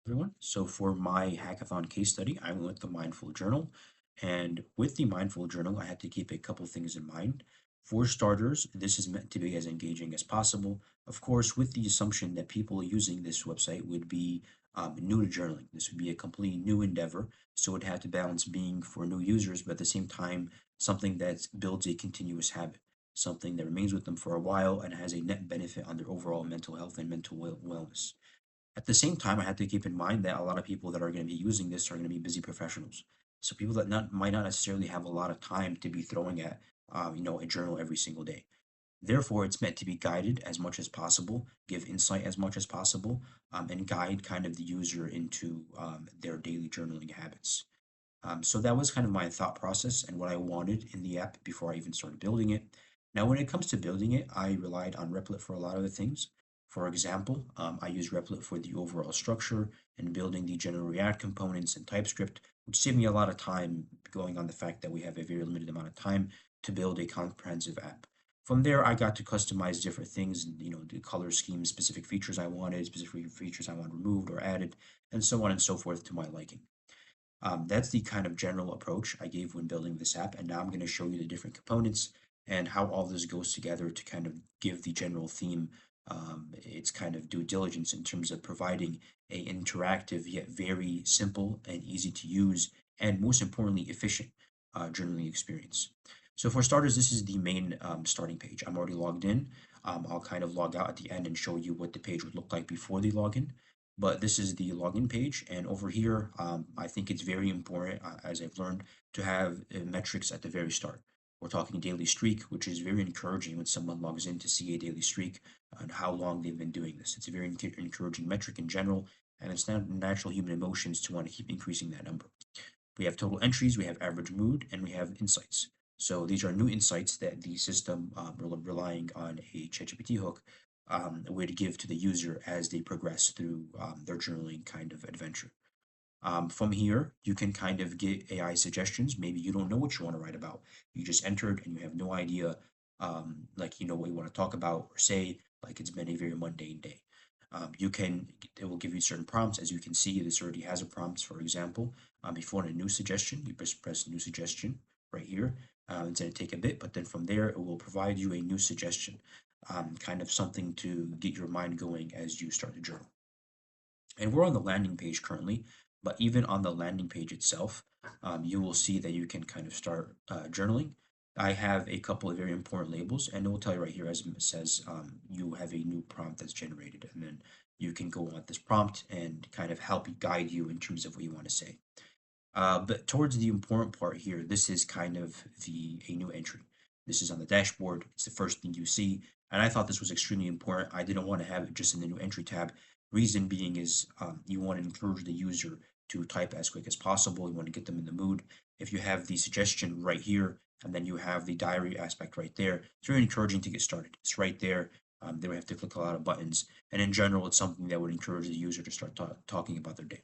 Everyone. So for my hackathon case study, I went with the Mindful Journal. And with the Mindful Journal, I had to keep a couple things in mind. For starters, this is meant to be as engaging as possible. Of course, with the assumption that people using this website would be new to journaling. This would be a completely new endeavor. So it had to balance being for new users, but at the same time, something that builds a continuous habit, something that remains with them for a while and has a net benefit on their overall mental health and mental wellness. At the same time, I had to keep in mind that a lot of people that are going to be using this are going to be busy professionals. So people that might not necessarily have a lot of time to be throwing at, a journal every single day. Therefore, it's meant to be guided as much as possible, give insight as much as possible, and guide kind of the user into their daily journaling habits. So that was kind of my thought process and what I wanted in the app before I even started building it. Now, when it comes to building it, I relied on Replit for a lot of the things. For example, I use Replit for the overall structure and building the general React components and TypeScript, which saved me a lot of time going on the fact that we have a very limited amount of time to build a comprehensive app. From there, I got to customize different things, the color scheme, specific features I wanted, specific features I wanted removed or added, and so on and so forth to my liking. That's the kind of general approach I gave when building this app. And now I'm going to show you the different components and how all this goes together to kind of give the general theme its kind of due diligence in terms of providing a interactive yet very simple and easy to use and most importantly efficient journaling experience. So for starters, this is the main starting page. I'm already logged in. I'll kind of log out at the end and show you what the page would look like before the login. But this is the login page, and over here, I think it's very important, as I've learned, to have metrics at the very start. We're talking daily streak, which is very encouraging when someone logs in to see a daily streak and how long they've been doing this. It's a very encouraging metric in general, and it's not natural human emotions to want to keep increasing that number. We have total entries, we have average mood, and we have insights. So these are new insights that the system, relying on a ChatGPT hook, would give to the user as they progress through their journaling kind of adventure. From here, you can kind of get AI suggestions. Maybe you don't know what you want to write about. You just entered and you have no idea, what you want to talk about or say, like it's been a very mundane day. It will give you certain prompts. As you can see, this already has a prompt. For example, if you want a new suggestion, you press new suggestion right here. It's going to take a bit, but then from there, it will provide you a new suggestion, kind of something to get your mind going as you start to journal. And we're on the landing page currently, but even on the landing page itself, you will see that you can kind of start journaling. I have a couple of very important labels, and it will tell you right here as it says you have a new prompt that's generated, and then you can go on this prompt and kind of help guide you in terms of what you want to say. But towards the important part here, this is kind of a new entry. This is on the dashboard. It's the first thing you see, and I thought this was extremely important. I didn't want to have it just in the new entry tab. Reason being is you want to encourage the user to type as quick as possible. You want to get them in the mood. If you have the suggestion right here, and then you have the diary aspect right there, it's very encouraging to get started. It's right there. They would have to click a lot of buttons, and in general, it's something that would encourage the user to start talking about their day.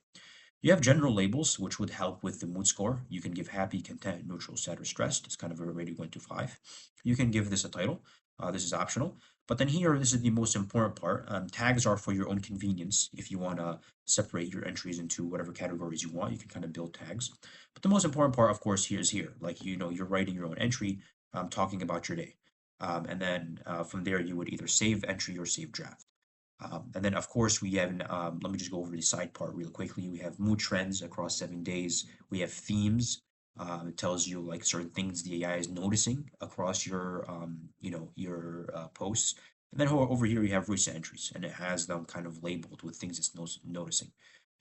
You have general labels, which would help with the mood score. You can give happy, content, neutral, sad, or stressed. It's kind of a rating 1 to 5. You can give this a title. This is optional. But then here, this is the most important part. Tags are for your own convenience. If you want to separate your entries into whatever categories you want, you can kind of build tags. But the most important part, of course, here is here. Like, you're writing your own entry, talking about your day. And then from there, you would either save entry or save draft. And then, of course, we have, let me just go over the side part real quickly. We have mood trends across 7 days. We have themes. It tells you like certain things the AI is noticing across your posts. And then over here, you have recent entries, and it has them kind of labeled with things it's noticing.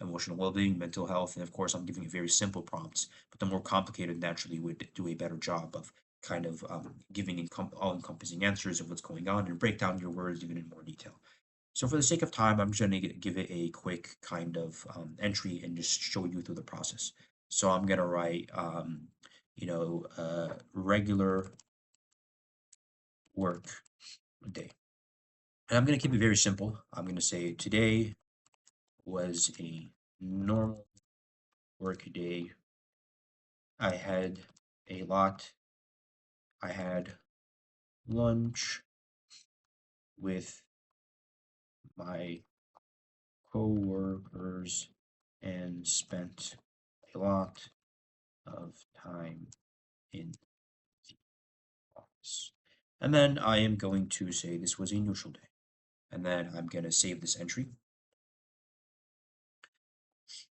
Emotional well-being, mental health, and of course, I'm giving it very simple prompts, but the more complicated naturally would do a better job of kind of giving all-encompassing answers of what's going on and break down your words even in more detail. So for the sake of time, I'm just going to give it a quick kind of entry and just show you through the process. So I'm going to write, regular work day. And I'm going to keep it very simple. I'm going to say today was a normal work day. I had a lot. I had lunch with my coworkers and spent a lot of time in the office. And then I am going to say this was a neutral day. And then I'm going to save this entry.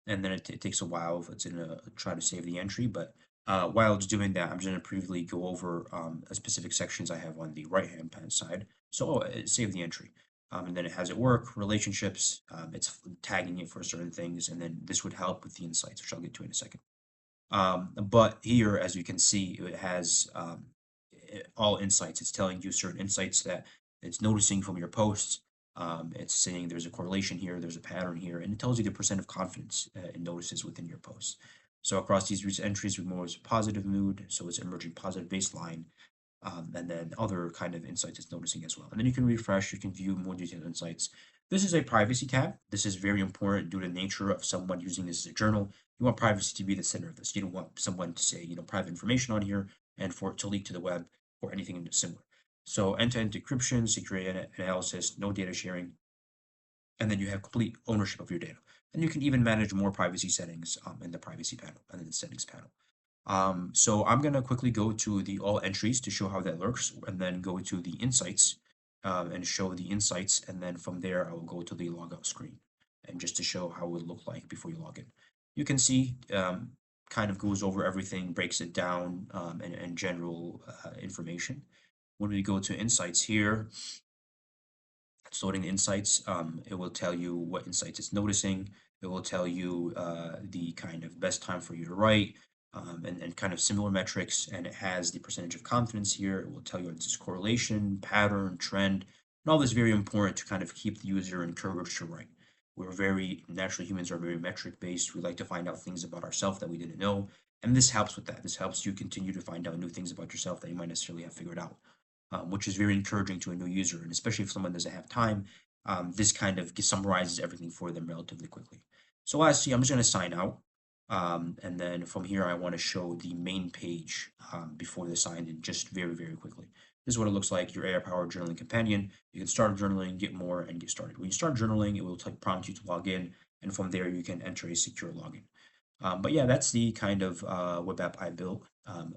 And then it takes a while if it's in a try to save the entry. But while it's doing that, I'm just going to briefly go over specific sections I have on the right-hand side. So save the entry. And then it has it work, relationships, it's tagging it for certain things, and then this would help with the insights, which I'll get to in a second. But here, as you can see, it has all insights. It's telling you certain insights that it's noticing from your posts. It's saying there's a correlation here, there's a pattern here, and it tells you the percent of confidence it notices within your posts. So across these recent entries, we've more positive mood, so it's emerging positive baseline, and then other kind of insights it's noticing as well. And then you can refresh, you can view more detailed insights. This is a privacy tab. This is very important due to the nature of someone using this as a journal. You want privacy to be the center of this. You don't want someone to say, private information on here and for it to leak to the web or anything similar. So end-to-end decryption, security analysis, no data sharing, and then you have complete ownership of your data. And you can even manage more privacy settings in the privacy panel and in the settings panel. So I'm gonna quickly go to the all entries to show how that works, and then go to the insights and show the insights, and then from there I will go to the logout screen, and just to show how it would look like before you log in. You can see kind of goes over everything, breaks it down, and general information. When we go to insights here, sorting the insights, it will tell you what insights it's noticing. It will tell you the kind of best time for you to write, and kind of similar metrics. And it has the percentage of confidence here. It will tell you its correlation, pattern, trend, and all this is very important to kind of keep the user encouraged to write. We're very, naturally, humans are very metric based. We like to find out things about ourselves that we didn't know. And this helps with that. This helps you continue to find out new things about yourself that you might necessarily have figured out, which is very encouraging to a new user. And especially if someone doesn't have time, this kind of summarizes everything for them relatively quickly. So lastly, I'm just going to sign out. And then from here, I want to show the main page before the sign in just very, very quickly. This is what it looks like, your AI-powered journaling companion. You can start journaling, get more, and get started. When you start journaling, it will prompt you to log in, and from there, you can enter a secure login. But yeah, that's the kind of web app I built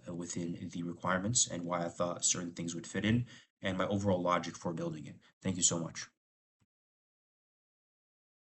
within the requirements and why I thought certain things would fit in and my overall logic for building it. Thank you so much.